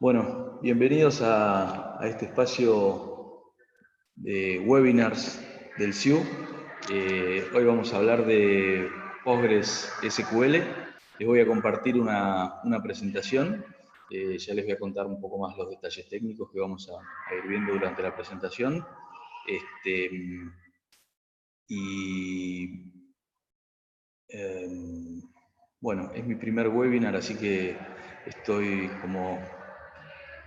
Bueno, bienvenidos a este espacio de webinars del SIU. Hoy vamos a hablar de PostgreSQL. Les voy a compartir una presentación. Ya les voy a contar un poco más los detalles técnicos que vamos a ir viendo durante la presentación. Bueno, es mi primer webinar, así que estoy como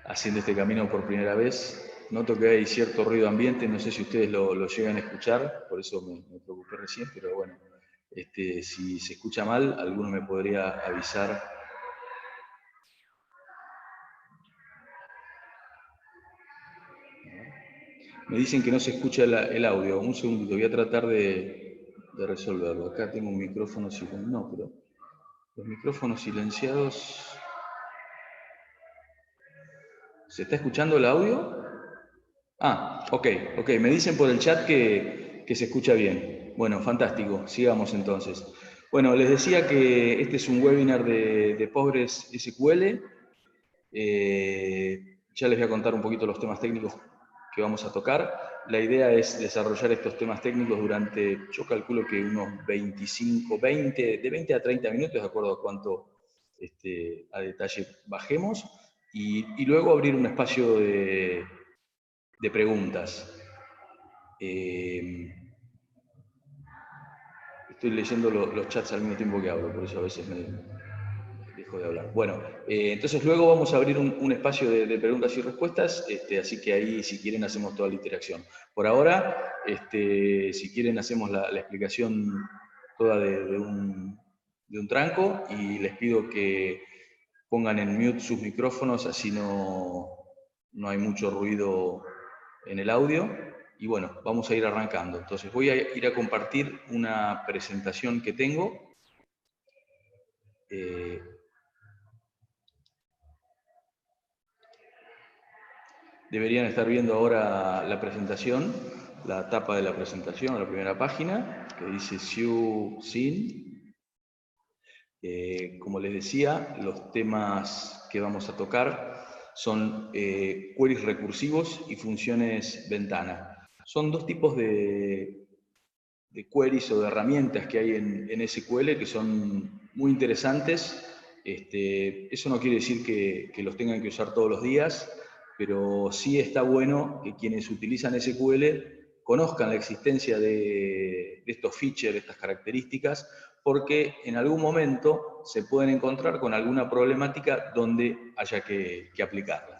haciendo este camino por primera vez. Noto que hay cierto ruido ambiente, no sé si ustedes lo llegan a escuchar, por eso me preocupé recién, pero bueno, si se escucha mal, alguno me podría avisar. Me dicen que no se escucha el audio. Un segundito, voy a tratar de resolverlo. Acá tengo un micrófono silenciado. No, pero los micrófonos silenciados... ¿Se está escuchando el audio? Ah, ok. Me dicen por el chat que se escucha bien. Bueno, fantástico. Sigamos entonces. Bueno, les decía que este es un webinar de PostgreSQL. Ya les voy a contar un poquito los temas técnicos que vamos a tocar. La idea es desarrollar estos temas técnicos durante, yo calculo que unos de 20 a 30 minutos, de acuerdo a cuánto a detalle bajemos, y luego abrir un espacio de preguntas. Estoy leyendo los chats al mismo tiempo que hablo, por eso a veces me dejo de hablar. Bueno, entonces luego vamos a abrir un espacio de preguntas y respuestas, así que ahí si quieren hacemos toda la interacción. Por ahora, si quieren hacemos la explicación toda de un tranco y les pido que pongan en mute sus micrófonos, así no hay mucho ruido en el audio. Y bueno, vamos a ir arrancando. Entonces voy a ir a compartir una presentación que tengo. Deberían estar viendo ahora la presentación, la tapa de la presentación, la primera página, que dice SIU SIN. Como les decía, los temas que vamos a tocar son queries recursivos y funciones ventana. Son dos tipos de queries o de herramientas que hay en SQL que son muy interesantes. Eso no quiere decir que los tengan que usar todos los días, pero sí está bueno que quienes utilizan SQL conozcan la existencia de estos features, de estas características, porque en algún momento se pueden encontrar con alguna problemática donde haya que aplicarla.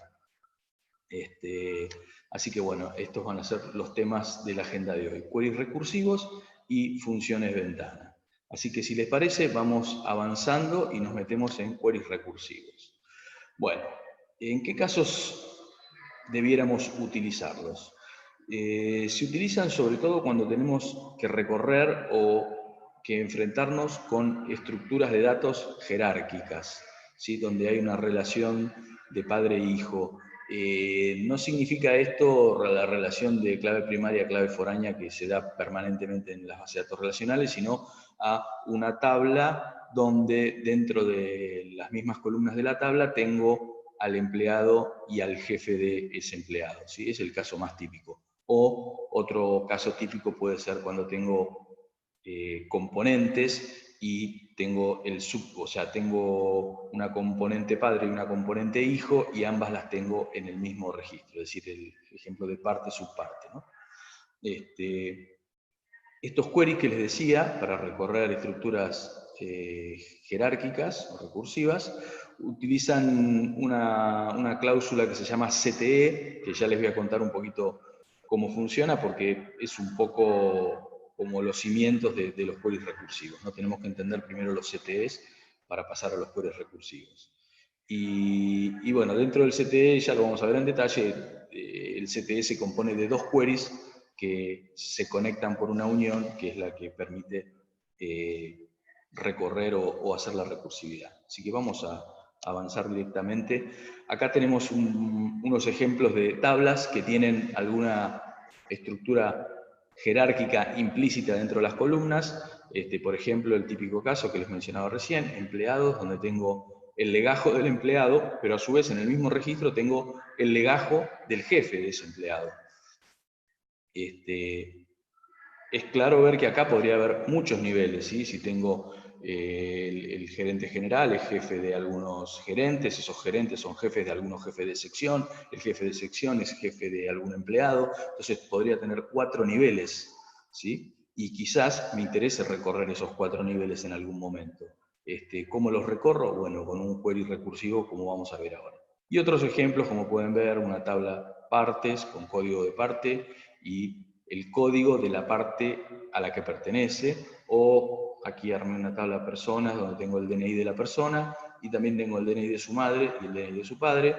Así que bueno, estos van a ser los temas de la agenda de hoy. Queries recursivos y funciones ventana. Así que si les parece, vamos avanzando y nos metemos en queries recursivos. Bueno, ¿en qué casos debiéramos utilizarlos? Se utilizan sobre todo cuando tenemos que recorrer o que enfrentarnos con estructuras de datos jerárquicas, ¿sí? Donde hay una relación de padre e hijo. No significa esto la relación de clave primaria, clave foránea que se da permanentemente en las bases de datos relacionales, sino a una tabla donde dentro de las mismas columnas de la tabla tengo al empleado y al jefe de ese empleado, ¿sí? Es el caso más típico. O otro caso típico puede ser cuando tengo componentes y tengo tengo una componente padre y una componente hijo y ambas las tengo en el mismo registro, es decir, el ejemplo de parte-subparte, ¿no? Estos queries que les decía, para recorrer estructuras jerárquicas o recursivas, utilizan una cláusula que se llama CTE, que ya les voy a contar un poquito cómo funciona, porque es un poco como los cimientos de los queries recursivos, ¿no? Tenemos que entender primero los CTEs para pasar a los queries recursivos. Y bueno, dentro del CTE, ya lo vamos a ver en detalle, el CTE se compone de dos queries que se conectan por una unión, que es la que permite recorrer o hacer la recursividad. Así que vamos a avanzar directamente. Acá tenemos unos ejemplos de tablas que tienen alguna estructura jerárquica implícita dentro de las columnas. Por ejemplo, el típico caso que les mencionaba recién, empleados, donde tengo el legajo del empleado, pero a su vez en el mismo registro tengo el legajo del jefe de ese empleado. Es claro ver que acá podría haber muchos niveles, ¿sí? Si tengo el gerente general, es jefe de algunos gerentes, esos gerentes son jefes de algunos jefes de sección, el jefe de sección es jefe de algún empleado, entonces podría tener 4 niveles, ¿sí? Y quizás me interese recorrer esos 4 niveles en algún momento. ¿Cómo los recorro? Bueno, con un query recursivo, como vamos a ver ahora. Y otros ejemplos, como pueden ver, una tabla partes con código de parte y el código de la parte a la que pertenece, o aquí armé una tabla personas donde tengo el DNI de la persona y también tengo el DNI de su madre y el DNI de su padre.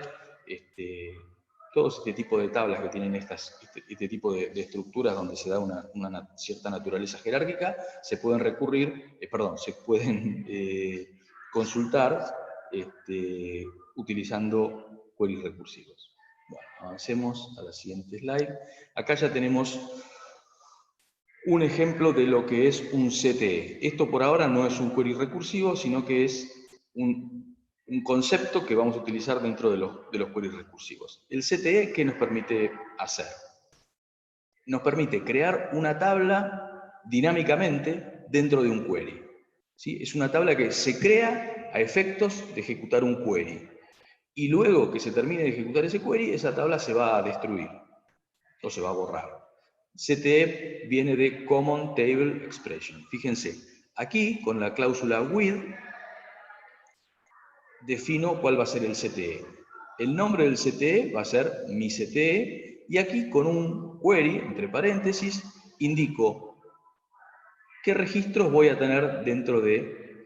Todos este tipo de tablas que tienen este tipo de estructuras donde se da una cierta naturaleza jerárquica, se pueden recurrir, se pueden consultar utilizando queries recursivos. Bueno, avancemos a la siguiente slide. Acá ya tenemos un ejemplo de lo que es un CTE. Esto por ahora no es un query recursivo, sino que es un concepto que vamos a utilizar dentro de los queries recursivos. El CTE, ¿qué nos permite hacer? Nos permite crear una tabla dinámicamente dentro de un query. ¿Sí? Es una tabla que se crea a efectos de ejecutar un query. Y luego que se termine de ejecutar ese query, esa tabla se va a destruir o se va a borrar. CTE viene de Common Table Expression. Fíjense, aquí con la cláusula with defino cuál va a ser el CTE. El nombre del CTE va a ser mi CTE y aquí con un query, entre paréntesis, indico qué registros voy a tener dentro de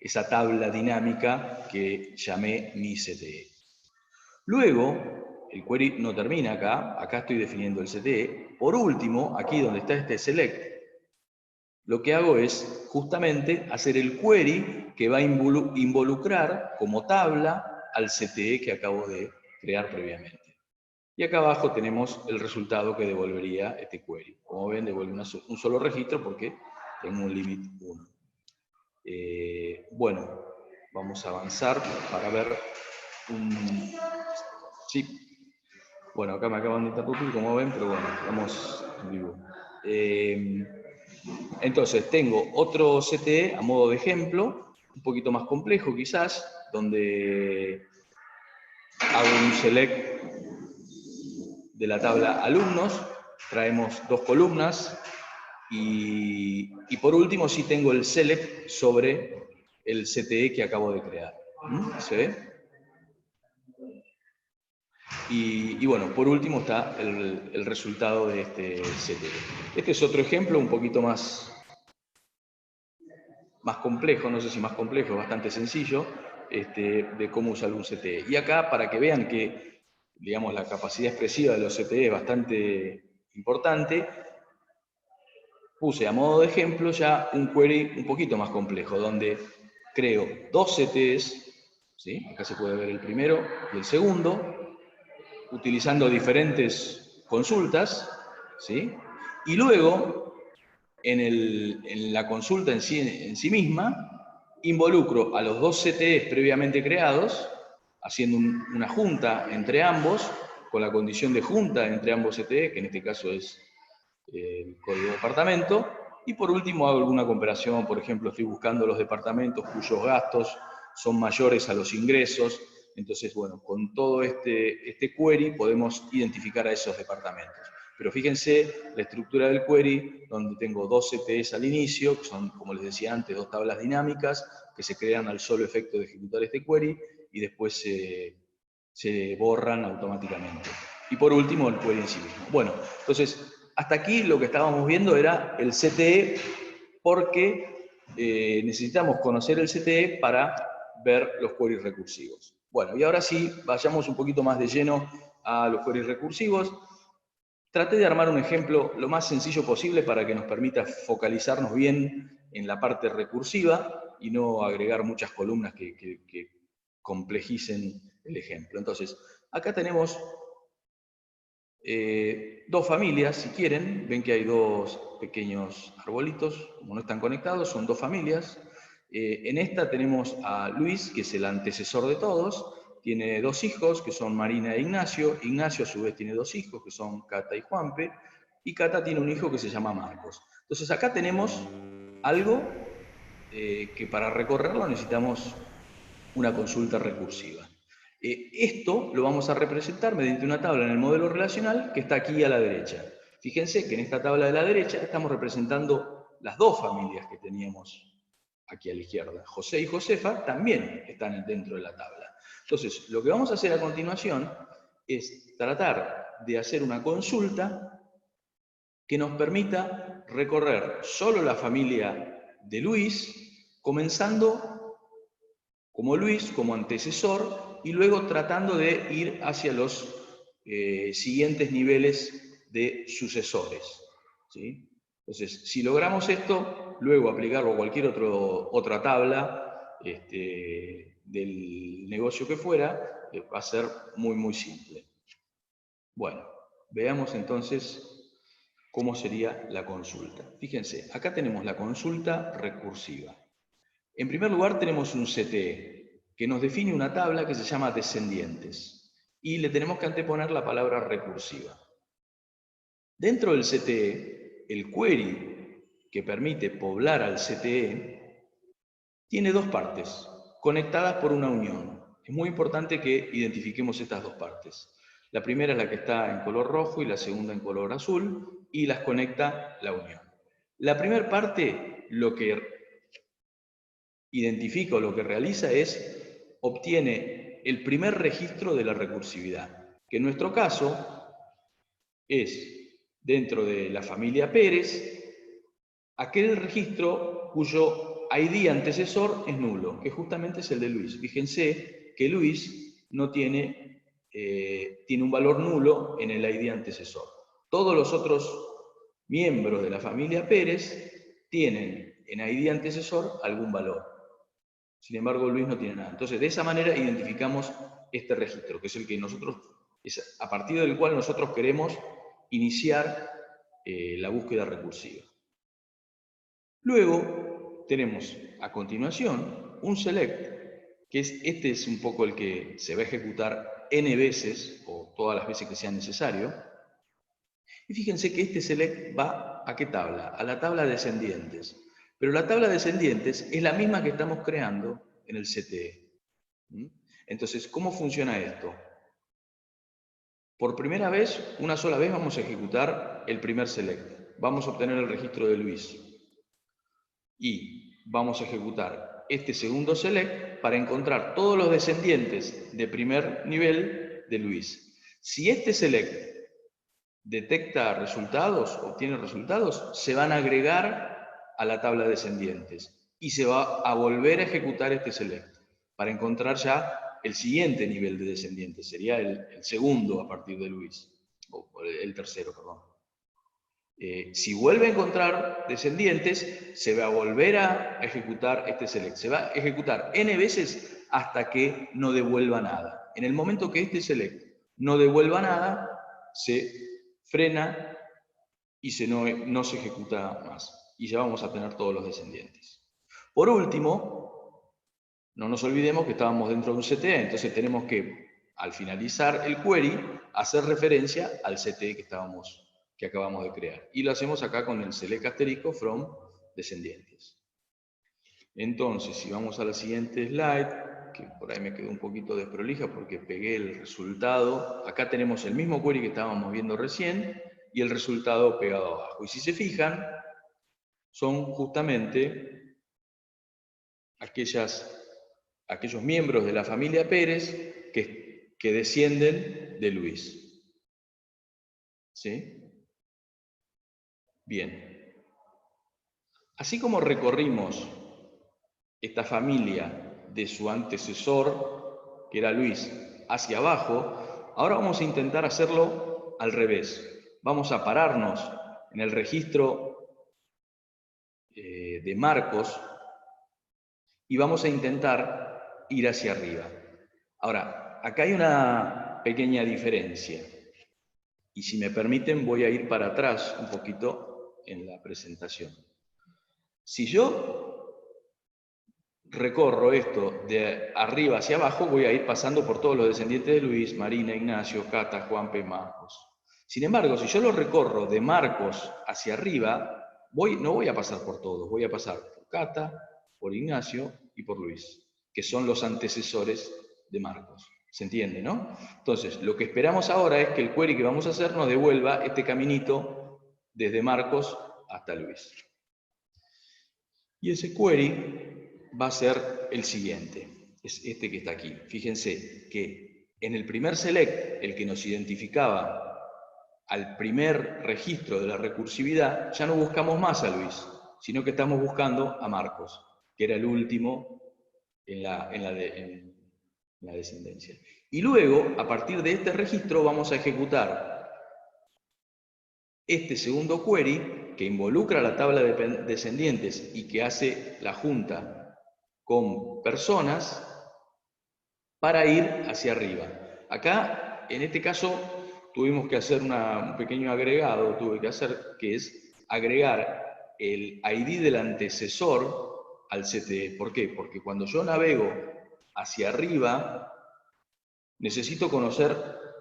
esa tabla dinámica que llamé mi CTE. Luego, el query no termina acá estoy definiendo el CTE. Por último, aquí donde está este select, lo que hago es justamente hacer el query que va a involucrar como tabla al CTE que acabo de crear previamente. Y acá abajo tenemos el resultado que devolvería este query. Como ven, devuelve un solo registro porque tengo un limit 1. Bueno, vamos a avanzar para ver Sí. Bueno, acá me acaban de interrumpir, como ven, pero bueno, vamos en vivo. Entonces, tengo otro CTE a modo de ejemplo, un poquito más complejo quizás, donde hago un select de la tabla alumnos, traemos 2 columnas, y por último sí tengo el select sobre el CTE que acabo de crear. ¿Se ve? Y bueno, por último está el resultado de este CTE. Este es otro ejemplo un poquito más complejo, no sé si más complejo, bastante sencillo, de cómo usar un CTE. Y acá, para que vean que, digamos, la capacidad expresiva de los CTE es bastante importante, puse a modo de ejemplo ya un query un poquito más complejo, donde creo 2 CTEs, ¿sí? Acá se puede ver el primero y el segundo, utilizando diferentes consultas, ¿sí? Y luego, en la consulta en sí misma, involucro a los 2 CTEs previamente creados, haciendo una junta entre ambos, con la condición de junta entre ambos CTEs, que en este caso es el código de departamento, y por último hago alguna comparación, por ejemplo, estoy buscando los departamentos cuyos gastos son mayores a los ingresos. Entonces, bueno, con todo este query podemos identificar a esos departamentos. Pero fíjense la estructura del query, donde tengo 2 CTEs al inicio, que son, como les decía antes, 2 tablas dinámicas, que se crean al solo efecto de ejecutar este query, y después se borran automáticamente. Y por último, el query en sí mismo. Bueno, entonces, hasta aquí lo que estábamos viendo era el CTE, porque necesitamos conocer el CTE para ver los queries recursivos. Bueno, y ahora sí, vayamos un poquito más de lleno a los queries recursivos. Traté de armar un ejemplo lo más sencillo posible para que nos permita focalizarnos bien en la parte recursiva y no agregar muchas columnas que complejicen el ejemplo. Entonces, acá tenemos 2 familias, si quieren. Ven que hay 2 pequeños arbolitos, como no están conectados, son 2 familias. En esta tenemos a Luis, que es el antecesor de todos, tiene 2 hijos, que son Marina e Ignacio. Ignacio a su vez tiene 2 hijos, que son Cata y Juanpe, y Cata tiene un hijo que se llama Marcos. Entonces acá tenemos algo que para recorrerlo necesitamos una consulta recursiva. Esto lo vamos a representar mediante una tabla en el modelo relacional que está aquí a la derecha. Fíjense que en esta tabla de la derecha estamos representando las 2 familias que teníamos aquí a la izquierda. José y Josefa también están dentro de la tabla. Entonces, lo que vamos a hacer a continuación es tratar de hacer una consulta que nos permita recorrer solo la familia de Luis, comenzando como Luis, como antecesor, y luego tratando de ir hacia los siguientes niveles de sucesores, ¿sí? Entonces, si logramos esto, luego aplicarlo a cualquier otra tabla del negocio que fuera, va a ser muy, muy simple. Bueno, veamos entonces cómo sería la consulta. Fíjense, acá tenemos la consulta recursiva. En primer lugar tenemos un CTE, que nos define una tabla que se llama descendientes, y le tenemos que anteponer la palabra recursiva. Dentro del CTE, el query que permite poblar al CTE tiene 2 partes, conectadas por una unión. Es muy importante que identifiquemos estas 2 partes. La primera es la que está en color rojo y la segunda en color azul, y las conecta la unión. La primera parte, lo que identifica o lo que realiza es, obtiene el primer registro de la recursividad, que en nuestro caso es, dentro de la familia Pérez, aquel registro cuyo ID antecesor es nulo, que justamente es el de Luis. Fíjense que Luis no tiene, tiene un valor nulo en el ID antecesor. Todos los otros miembros de la familia Pérez tienen en ID antecesor algún valor. Sin embargo, Luis no tiene nada. Entonces, de esa manera identificamos este registro, que es el que nosotros, es a partir del cual nosotros queremos iniciar la búsqueda recursiva. Luego tenemos a continuación un select, que este es un poco el que se va a ejecutar n veces, o todas las veces que sea necesario. Y fíjense que este select va ¿a qué tabla? A la tabla descendientes. Pero la tabla descendientes es la misma que estamos creando en el CTE. Entonces, ¿cómo funciona esto? Por primera vez, una sola vez vamos a ejecutar el primer select. Vamos a obtener el registro de Luis. Y vamos a ejecutar este segundo select para encontrar todos los descendientes de primer nivel de Luis. Si este select detecta resultados, obtiene resultados, se van a agregar a la tabla de descendientes y se va a volver a ejecutar este select para encontrar ya el siguiente nivel de descendientes, sería el segundo a partir de Luis, o el tercero, perdón. Si vuelve a encontrar descendientes, se va a volver a ejecutar este select. Se va a ejecutar n veces hasta que no devuelva nada. En el momento que este select no devuelva nada, se frena y no se ejecuta más. Y ya vamos a tener todos los descendientes. Por último, no nos olvidemos que estábamos dentro de un CTE, entonces tenemos que, al finalizar el query, hacer referencia al CTE que acabamos de crear. Y lo hacemos acá con el select asterisco from descendientes. Entonces, si vamos a la siguiente slide, que por ahí me quedó un poquito desprolija porque pegué el resultado. Acá tenemos el mismo query que estábamos viendo recién y el resultado pegado abajo. Y si se fijan, son justamente aquellos miembros de la familia Pérez que descienden de Luis. ¿Sí? Bien. Así como recorrimos esta familia de su antecesor, que era Luis, hacia abajo, ahora vamos a intentar hacerlo al revés. Vamos a pararnos en el registro de Marcos y vamos a intentar ir hacia arriba. Ahora, acá hay una pequeña diferencia. Y si me permiten, voy a ir para atrás un poquito en la presentación. Si yo recorro esto de arriba hacia abajo, voy a ir pasando por todos los descendientes de Luis, Marina, Ignacio, Cata, Juanpe y Marcos. Sin embargo, si yo lo recorro de Marcos hacia arriba, no voy a pasar por todos, voy a pasar por Cata, por Ignacio y por Luis, que son los antecesores de Marcos. ¿Se entiende, no? Entonces, lo que esperamos ahora es que el query que vamos a hacer nos devuelva este caminito desde Marcos hasta Luis. Y ese query va a ser el siguiente, es este que está aquí. Fíjense que en el primer select, el que nos identificaba al primer registro de la recursividad, ya no buscamos más a Luis, sino que estamos buscando a Marcos, que era el último en la descendencia. Y luego, a partir de este registro, vamos a ejecutar este segundo query, que involucra la tabla de descendientes y que hace la junta con personas, para ir hacia arriba. Acá, en este caso, tuvimos que hacer un pequeño agregado, que es agregar el ID del antecesor al CTE. ¿Por qué? Porque cuando yo navego hacia arriba, necesito conocer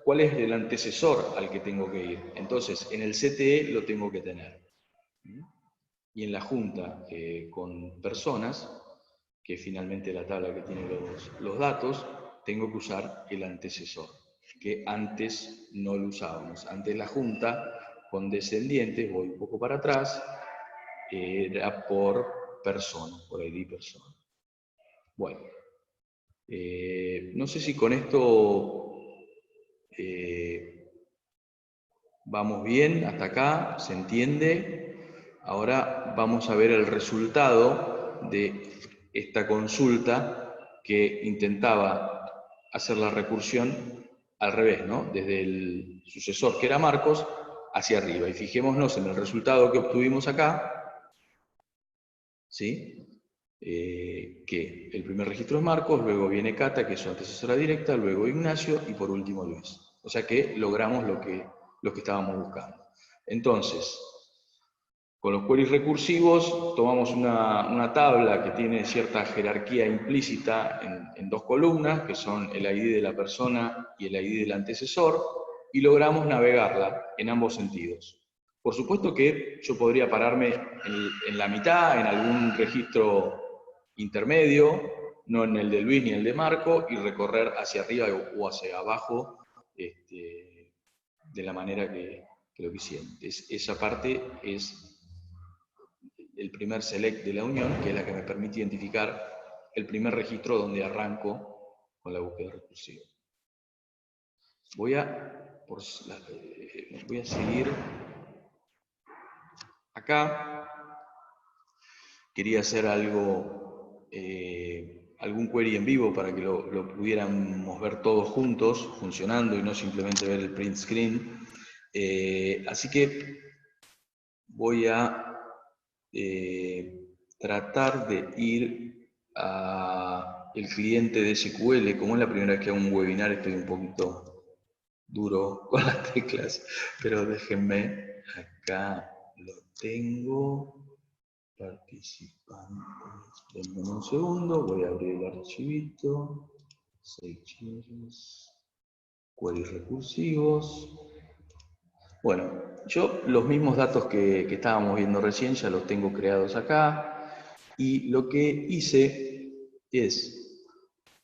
cuál es el antecesor al que tengo que ir. Entonces, en el CTE lo tengo que tener. Y en la junta con personas, que es finalmente la tabla que tiene los datos, tengo que usar el antecesor, que antes no lo usábamos. Antes la junta con descendientes, voy un poco para atrás, era por persona, por ID persona. Bueno, no sé si con esto vamos bien hasta acá, ¿se entiende? Ahora vamos a ver el resultado de esta consulta que intentaba hacer la recursión al revés, ¿no? Desde el sucesor, que era Marcos, hacia arriba. Y fijémonos en el resultado que obtuvimos acá, ¿sí? Que el primer registro es Marcos, luego viene Cata, que es su antecesora directa, luego Ignacio y por último Luis. O sea que logramos lo que estábamos buscando. Entonces, con los queries recursivos tomamos una tabla que tiene cierta jerarquía implícita en dos columnas, que son el ID de la persona y el ID del antecesor, y logramos navegarla en ambos sentidos. Por supuesto que yo podría pararme en la mitad, en algún registro intermedio, no en el de Luis ni el de Marco, y recorrer hacia arriba o hacia abajo de la manera que lo quisiera. Esa parte es el primer select de la unión, que es la que me permite identificar el primer registro donde arranco con la búsqueda recursiva. Voy a seguir acá. Quería hacer algo, algún query en vivo para que lo pudiéramos ver todos juntos, funcionando y no simplemente ver el print screen. Así que voy a tratar de ir al cliente de SQL. Como es la primera vez que hago un webinar, estoy un poquito duro con las teclas, pero déjenme, acá lo tengo. Participantes, denme un segundo, voy a abrir el archivito, queries recursivos. Bueno, yo los mismos datos que estábamos viendo recién ya los tengo creados acá, y lo que hice es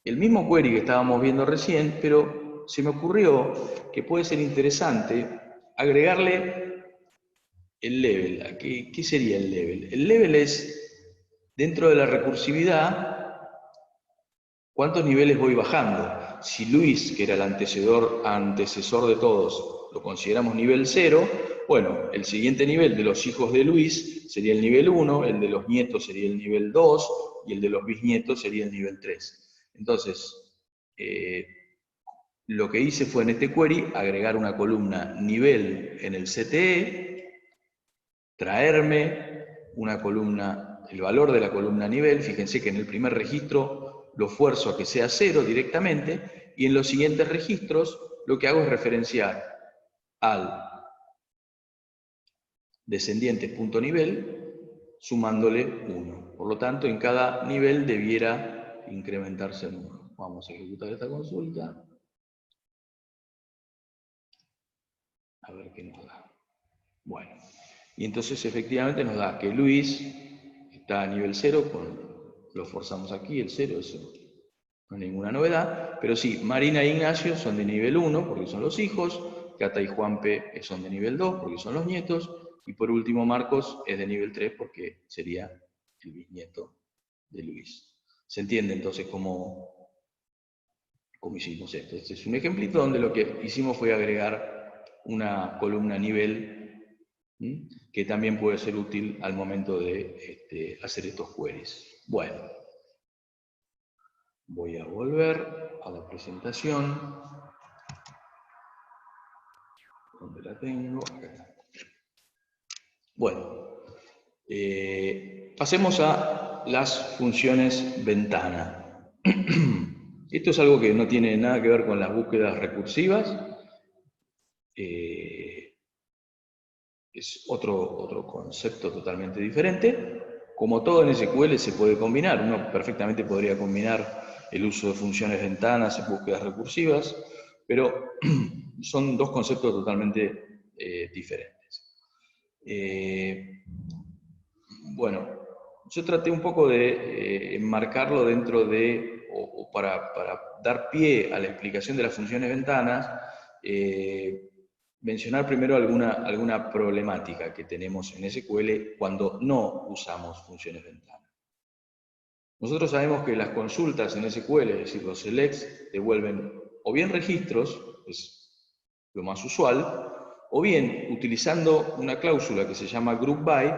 el mismo query que estábamos viendo recién, pero se me ocurrió que puede ser interesante agregarle el level. ¿Qué sería el level? El level es, dentro de la recursividad, ¿cuántos niveles voy bajando? Si Luis, que era el antecesor de todos, lo consideramos nivel 0, bueno, el siguiente nivel de los hijos de Luis sería el nivel 1, el de los nietos sería el nivel 2, y el de los bisnietos sería el nivel 3. Entonces, lo que hice fue en este query agregar una columna nivel en el CTE, traerme una columna, el valor de la columna nivel. Fíjense que en el primer registro lo fuerzo a que sea 0 directamente, y en los siguientes registros lo que hago es referenciar al descendientes.nivel sumándole 1. Por lo tanto, en cada nivel debiera incrementarse en 1. Vamos a ejecutar esta consulta. A ver qué nos da. Bueno, y entonces efectivamente nos da que Luis está a nivel 0, lo forzamos aquí, el 0, eso no hay ninguna novedad, pero sí, Marina e Ignacio son de nivel 1 porque son los hijos, Cata y Juanpe son de nivel 2 porque son los nietos, y por último Marcos es de nivel 3 porque sería el bisnieto de Luis. ¿Se entiende entonces cómo hicimos esto? Este es un ejemplito donde lo que hicimos fue agregar una columna nivel, que también puede ser útil al momento de hacer estos queries. Bueno, voy a volver a la presentación. ¿Dónde la tengo? Acá. Bueno, pasemos a las funciones ventana. Esto es algo que no tiene nada que ver con las búsquedas recursivas. Es otro concepto totalmente diferente. Como todo en SQL se puede combinar. Uno perfectamente podría combinar el uso de funciones ventanas en búsquedas recursivas, pero son dos conceptos totalmente diferentes. Bueno, yo traté un poco de enmarcarlo dentro de, o para dar pie a la explicación de las funciones ventanas, mencionar primero alguna problemática que tenemos en SQL cuando no usamos funciones ventanas. Nosotros sabemos que las consultas en SQL, es decir, los selects, devuelven o bien registros, es lo más usual, o bien, utilizando una cláusula que se llama group by,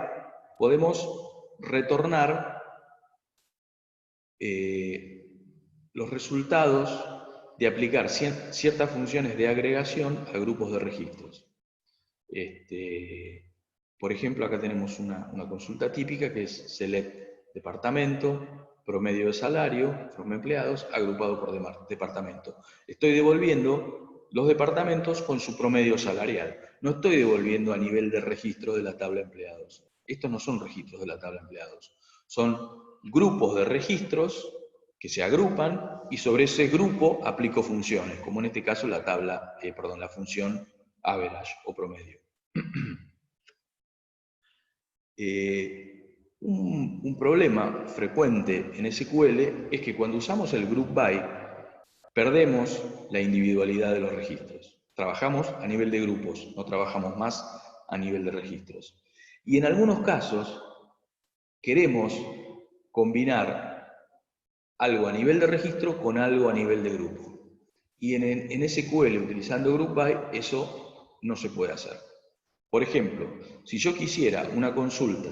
podemos retornar los resultados de aplicar ciertas funciones de agregación a grupos de registros. Por ejemplo, acá tenemos una consulta típica que es select departamento, promedio de salario, from empleados, agrupado por departamento. Estoy devolviendo los departamentos con su promedio salarial. No estoy devolviendo a nivel de registro de la tabla empleados. Estos no son registros de la tabla empleados. Son grupos de registros que se agrupan y sobre ese grupo aplico funciones, como en este caso la función average o promedio. Un problema frecuente en SQL es que cuando usamos el group by perdemos la individualidad de los registros. Trabajamos a nivel de grupos, no trabajamos más a nivel de registros. Y en algunos casos queremos combinar algo a nivel de registro con algo a nivel de grupo. Y en SQL, utilizando group by, eso no se puede hacer. Por ejemplo, si yo quisiera una consulta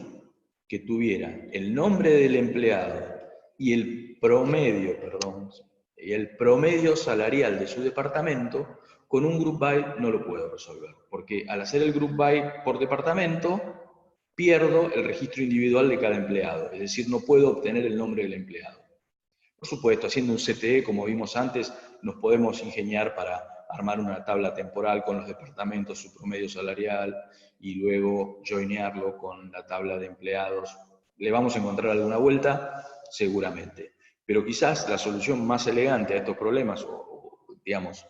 que tuviera el nombre del empleado y el promedio salarial de su departamento, con un group by no lo puedo resolver, porque al hacer el group by por departamento, pierdo el registro individual de cada empleado, es decir, no puedo obtener el nombre del empleado. Por supuesto, haciendo un CTE, como vimos antes, nos podemos ingeniar para armar una tabla temporal con los departamentos, su promedio salarial, y luego joinearlo con la tabla de empleados. ¿Le vamos a encontrar alguna vuelta? Seguramente. Pero quizás la solución más elegante a estos problemas, o digamos,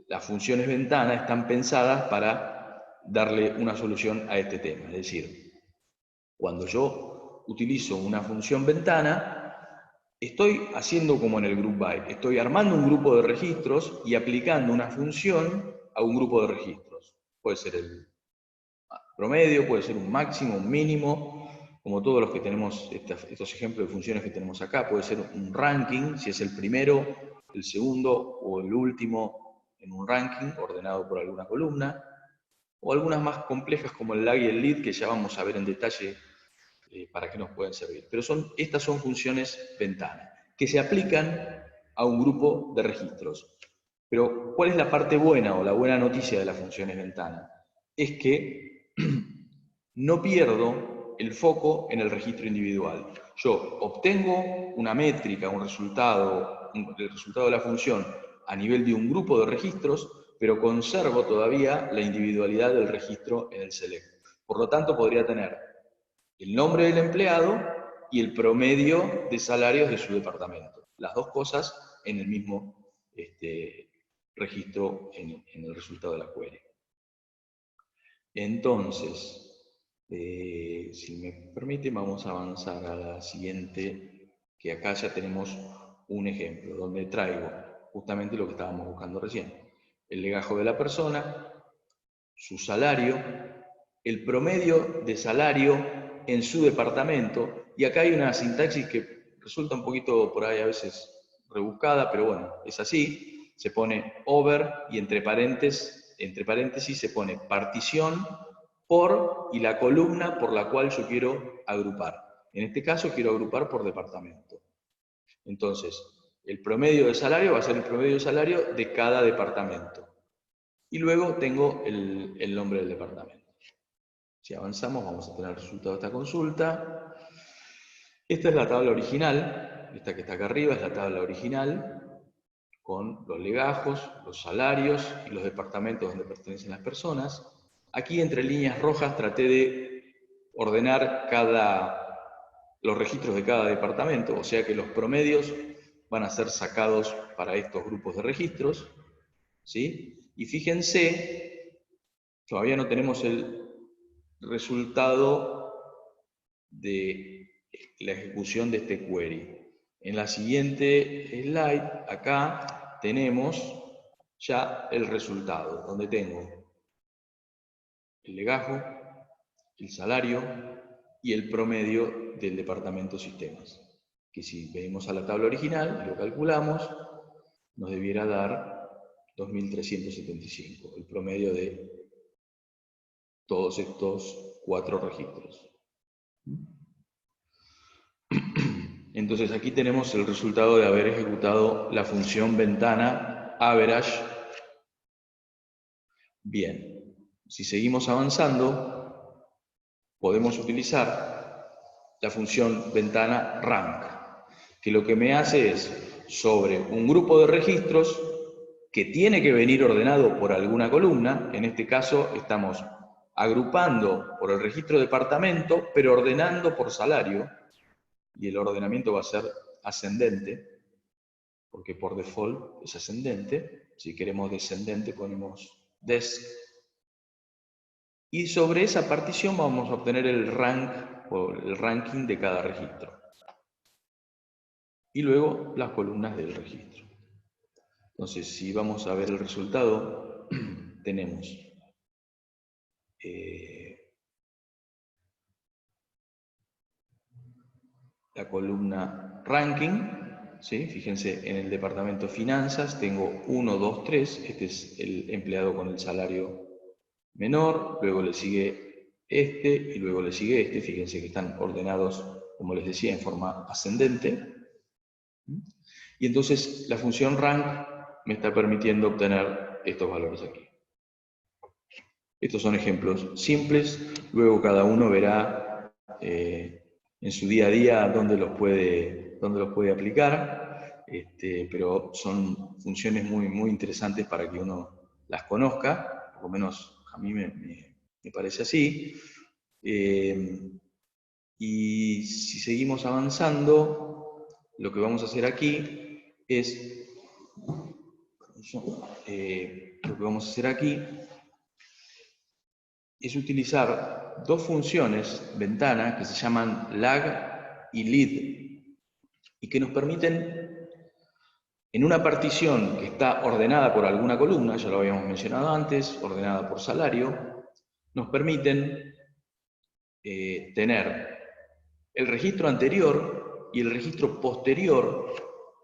las funciones ventana están pensadas para darle una solución a este tema. Es decir, cuando yo utilizo una función ventana, estoy haciendo como en el group by, estoy armando un grupo de registros y aplicando una función a un grupo de registros. Puede ser el promedio, puede ser un máximo, un mínimo, como todos los que tenemos, estos ejemplos de funciones que tenemos acá, puede ser un ranking, si es el primero, el segundo o el último en un ranking, ordenado por alguna columna, o algunas más complejas como el lag y el lead, que ya vamos a ver en detalle para qué nos pueden servir. Pero estas son funciones ventana, que se aplican a un grupo de registros. Pero, ¿cuál es la parte buena o la buena noticia de las funciones ventana? Es que no pierdo el foco en el registro individual. Yo obtengo una métrica, un resultado, el resultado de la función a nivel de un grupo de registros, pero conservo todavía la individualidad del registro en el select. Por lo tanto, podría tener el nombre del empleado y el promedio de salarios de su departamento. Las dos cosas en el mismo registro en el resultado de la query. Entonces, si me permite, vamos a avanzar a la siguiente, que acá ya tenemos un ejemplo, donde traigo justamente lo que estábamos buscando recién. El legajo de la persona, su salario, el promedio de salario en su departamento, y acá hay una sintaxis que resulta un poquito por ahí a veces rebuscada, pero bueno, es así. Se pone over y entre paréntesis se pone partición por y la columna por la cual yo quiero agrupar. En este caso quiero agrupar por departamento. Entonces, el promedio de salario va a ser el promedio de salario de cada departamento. Y luego tengo el nombre del departamento. Si avanzamos, vamos a tener el resultado de esta consulta. Esta es la tabla original, esta que está acá arriba es la tabla original, con los legajos, los salarios y los departamentos donde pertenecen las personas. Aquí entre líneas rojas traté de ordenar los registros de cada departamento, o sea que los promedios van a ser sacados para estos grupos de registros, ¿sí? Y fíjense, todavía no tenemos el resultado de la ejecución de este query. En la siguiente slide, acá tenemos ya el resultado, donde tengo el legajo, el salario y el promedio del departamento sistemas. Que si venimos a la tabla original y lo calculamos, nos debiera dar 2.375, el promedio de todos estos 4 registros. Entonces aquí tenemos el resultado de haber ejecutado la función ventana average. Bien, si seguimos avanzando, podemos utilizar la función ventana rank, que lo que me hace es, sobre un grupo de registros que tiene que venir ordenado por alguna columna, en este caso estamos agrupando por el registro departamento, pero ordenando por salario, y el ordenamiento va a ser ascendente, porque por default es ascendente. Si queremos descendente ponemos desc. Y sobre esa partición vamos a obtener el rank o el ranking de cada registro. Y luego las columnas del registro. Entonces, si vamos a ver el resultado, tenemos la columna ranking, ¿sí? Fíjense, en el departamento finanzas tengo 1, 2, 3, este es el empleado con el salario menor, luego le sigue este y luego le sigue este. Fíjense que están ordenados, como les decía, en forma ascendente. Y entonces la función rank me está permitiendo obtener estos valores aquí. Estos son ejemplos simples, luego cada uno verá en su día a día dónde los puede aplicar, pero son funciones muy, muy interesantes para que uno las conozca, por lo menos a mí me parece así. Y si seguimos avanzando, lo que vamos a hacer aquí es, utilizar dos funciones ventana que se llaman lag y lead y que nos permiten, en una partición que está ordenada por alguna columna, ya lo habíamos mencionado antes, ordenada por salario, nos permiten tener el registro anterior y el registro posterior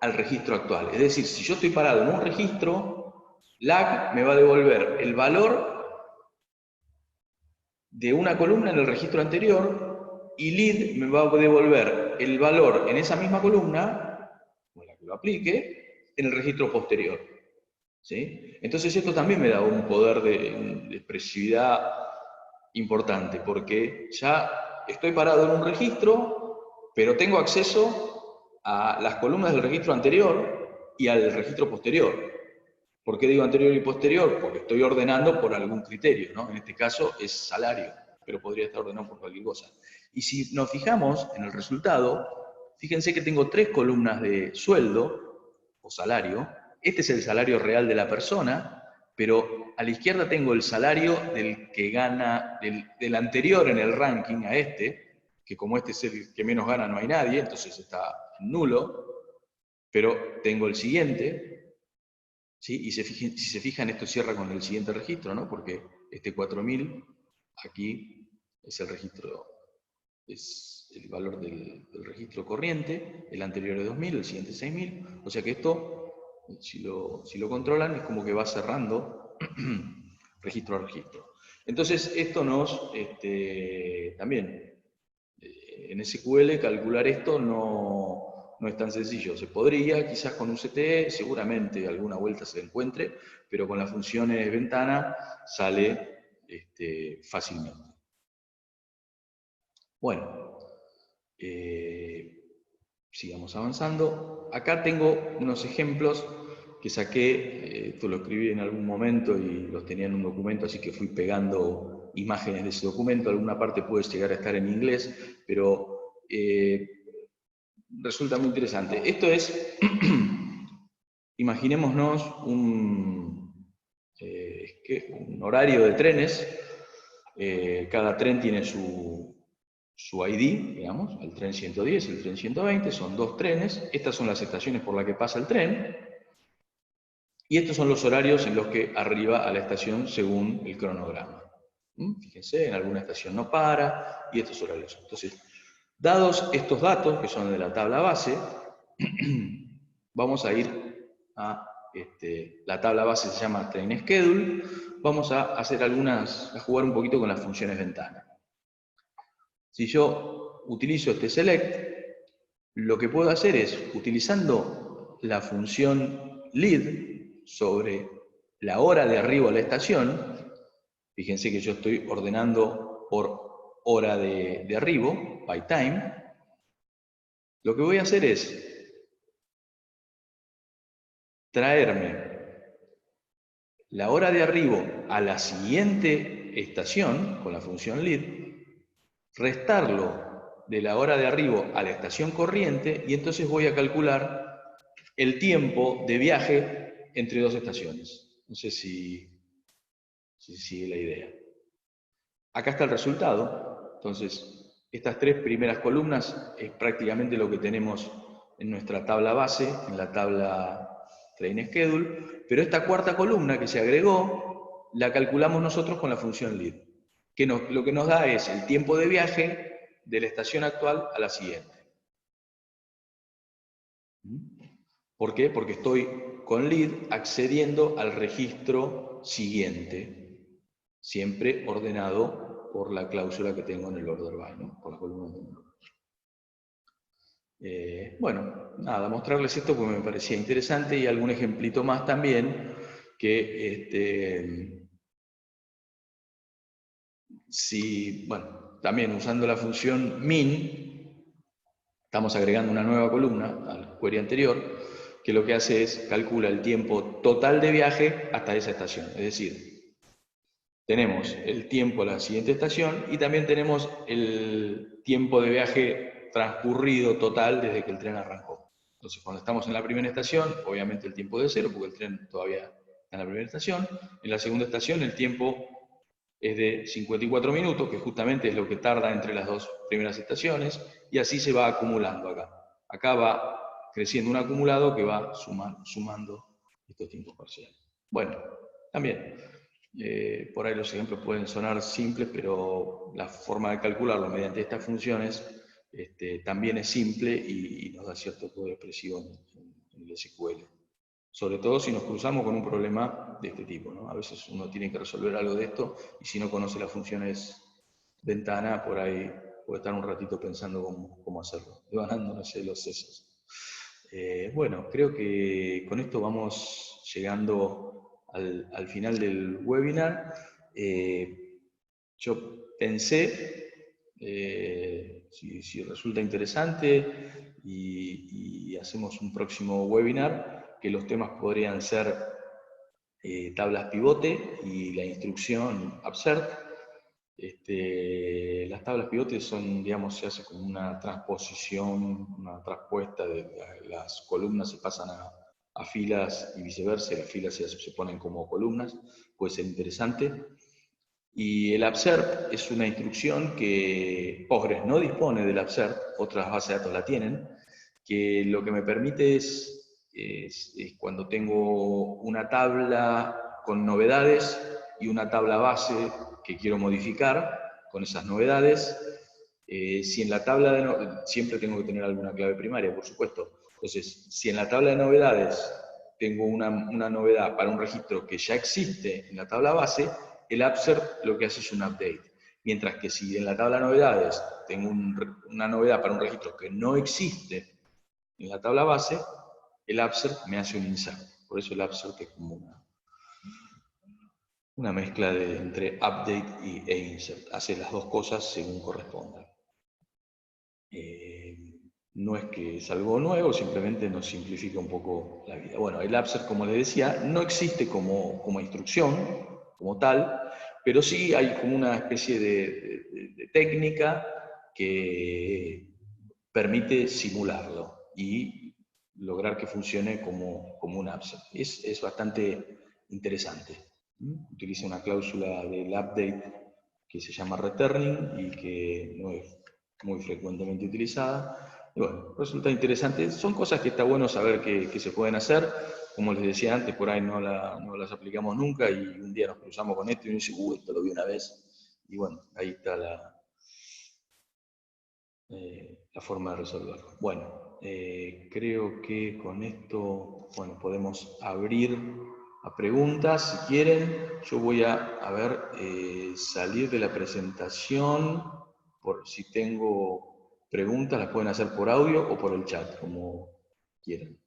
al registro actual. Es decir, si yo estoy parado en un registro, lag me va a devolver el valor de una columna en el registro anterior y lead me va a devolver el valor en esa misma columna, con la que lo aplique, en el registro posterior. ¿Sí? Entonces esto también me da un poder de expresividad importante, porque ya estoy parado en un registro, pero tengo acceso a las columnas del registro anterior y al registro posterior. ¿Por qué digo anterior y posterior? Porque estoy ordenando por algún criterio, ¿no? En este caso es salario. pero podría estar ordenado por cualquier cosa. Y si nos fijamos en el resultado, fíjense que tengo 3 columnas de sueldo o salario. Este es el salario real de la persona, pero a la izquierda tengo el salario del que gana, del anterior en el ranking a este, que como este es el que menos gana no hay nadie, entonces está en nulo, pero tengo el siguiente, ¿sí? Y si se fijan, esto cierra con el siguiente registro, ¿no? Porque este 4000, aquí es el registro, es el valor del registro corriente, el anterior es 2000, el siguiente es 6000, o sea que esto, si lo controlan, es como que va cerrando registro a registro. Entonces, esto nos, también, en SQL calcular esto no es tan sencillo. Se podría, quizás con un CTE, seguramente alguna vuelta se encuentre, pero con las funciones ventana sale fácilmente. Bueno, sigamos avanzando. Acá tengo unos ejemplos que saqué, esto lo escribí en algún momento y los tenía en un documento, así que fui pegando imágenes de ese documento. Alguna parte puede llegar a estar en inglés, pero resulta muy interesante. Esto es, imaginémonos un horario de trenes. Cada tren tiene su ID, digamos, el tren 110, el tren 120, son 2 trenes. Estas son las estaciones por las que pasa el tren. Y estos son los horarios en los que arriba a la estación según el cronograma. Fíjense, en alguna estación no para, y estos horarios. Entonces, dados estos datos, que son de la tabla base, vamos a ir a, la tabla base se llama Train Schedule, vamos a jugar un poquito con las funciones ventana. Si yo utilizo este select, lo que puedo hacer es, utilizando la función lead sobre la hora de arribo a la estación, fíjense que yo estoy ordenando por hora de arribo, by time, lo que voy a hacer es traerme la hora de arribo a la siguiente estación, con la función lead, restarlo de la hora de arribo a la estación corriente, y entonces voy a calcular el tiempo de viaje entre 2 estaciones. No sé si sigue la idea. Acá está el resultado. Entonces, estas 3 primeras columnas es prácticamente lo que tenemos en nuestra tabla base, en la tabla Train Schedule, pero esta 4ª columna que se agregó, la calculamos nosotros con la función lead, que lo que nos da es el tiempo de viaje de la estación actual a la siguiente. ¿Por qué? Porque estoy con lead accediendo al registro siguiente, siempre ordenado por la cláusula que tengo en el order by, ¿no? Por la columna de order. Bueno, nada, mostrarles esto porque me parecía interesante, y algún ejemplito más también, que bueno, también usando la función min, estamos agregando una nueva columna al query anterior, que lo que hace es calcula el tiempo total de viaje hasta esa estación. Es decir, tenemos el tiempo a la siguiente estación y también tenemos el tiempo de viaje transcurrido total desde que el tren arrancó. Entonces, cuando estamos en la primera estación, obviamente el tiempo es 0, porque el tren todavía está en la primera estación. En la segunda estación el tiempo es de 54 minutos, que justamente es lo que tarda entre las 2 primeras estaciones, y así se va acumulando acá. Acá va creciendo un acumulado que va sumando estos tiempos parciales. Bueno, también, por ahí los ejemplos pueden sonar simples, pero la forma de calcularlo mediante estas funciones también es simple y nos da cierto poder expresivo en el SQL. Sobre todo si nos cruzamos con un problema de este tipo, ¿no? A veces uno tiene que resolver algo de esto, y si no conoce las funciones ventana, por ahí puede estar un ratito pensando cómo hacerlo, devanándonos los sesos. Bueno, creo que con esto vamos llegando al final del webinar. Yo pensé, si resulta interesante y hacemos un próximo webinar, que los temas podrían ser tablas pivote y la instrucción absert, Las tablas pivotes son, digamos, se hace como una transposición, una traspuesta de las columnas se pasan a filas y viceversa, las filas se ponen como columnas, puede ser interesante. Y el Upserve es una instrucción que Postgres no dispone del Upserve, otras bases de datos la tienen, que lo que me permite es cuando tengo una tabla con novedades y una tabla base que quiero modificar con esas novedades, si en la tabla siempre tengo que tener alguna clave primaria, por supuesto. Entonces, si en la tabla de novedades tengo una novedad para un registro que ya existe en la tabla base, el Upserve lo que hace es un update. Mientras que si en la tabla de novedades tengo una novedad para un registro que no existe en la tabla base, el Upserve me hace un insert. Por eso el Upserve es como una mezcla entre update e insert. Hace las dos cosas según corresponda. No es que es algo nuevo, simplemente nos simplifica un poco la vida. Bueno, el Upserve, como les decía, no existe como instrucción, como tal, pero sí hay como una especie de técnica que permite simularlo y lograr que funcione como un Upserve. Es bastante interesante. Utiliza una cláusula del update que se llama returning y que no es muy frecuentemente utilizada. Y bueno, resulta interesante. Son cosas que está bueno saber que se pueden hacer. Como les decía antes, por ahí no las aplicamos nunca y un día nos cruzamos con esto y uno dice, esto lo vi una vez. Y bueno, ahí está la forma de resolverlo. Bueno, creo que con esto, bueno, podemos abrir a preguntas, si quieren. Yo voy a ver, salir de la presentación, por si tengo preguntas, las pueden hacer por audio o por el chat, como quieran.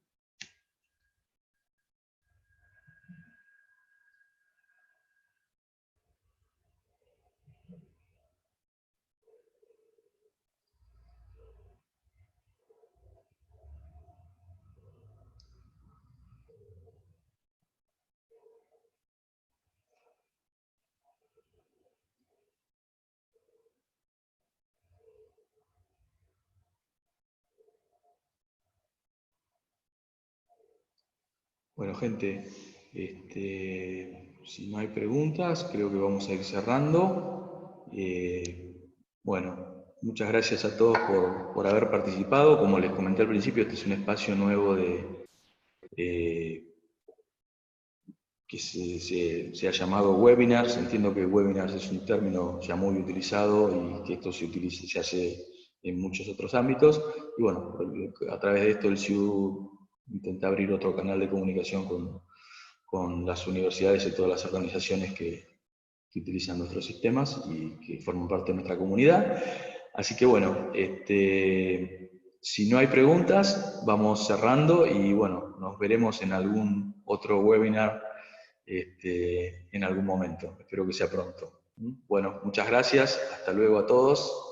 Bueno, gente, si no hay preguntas, creo que vamos a ir cerrando. Bueno, muchas gracias a todos por haber participado. Como les comenté al principio, este es un espacio nuevo que se ha llamado webinars. Entiendo que webinars es un término ya muy utilizado y que esto se hace en muchos otros ámbitos. Y bueno, a través de esto el CIU intenta abrir otro canal de comunicación con las universidades y todas las organizaciones que utilizan nuestros sistemas y que forman parte de nuestra comunidad. Así que bueno, si no hay preguntas, vamos cerrando y bueno, nos veremos en algún otro webinar en algún momento. Espero que sea pronto. Bueno, muchas gracias. Hasta luego a todos.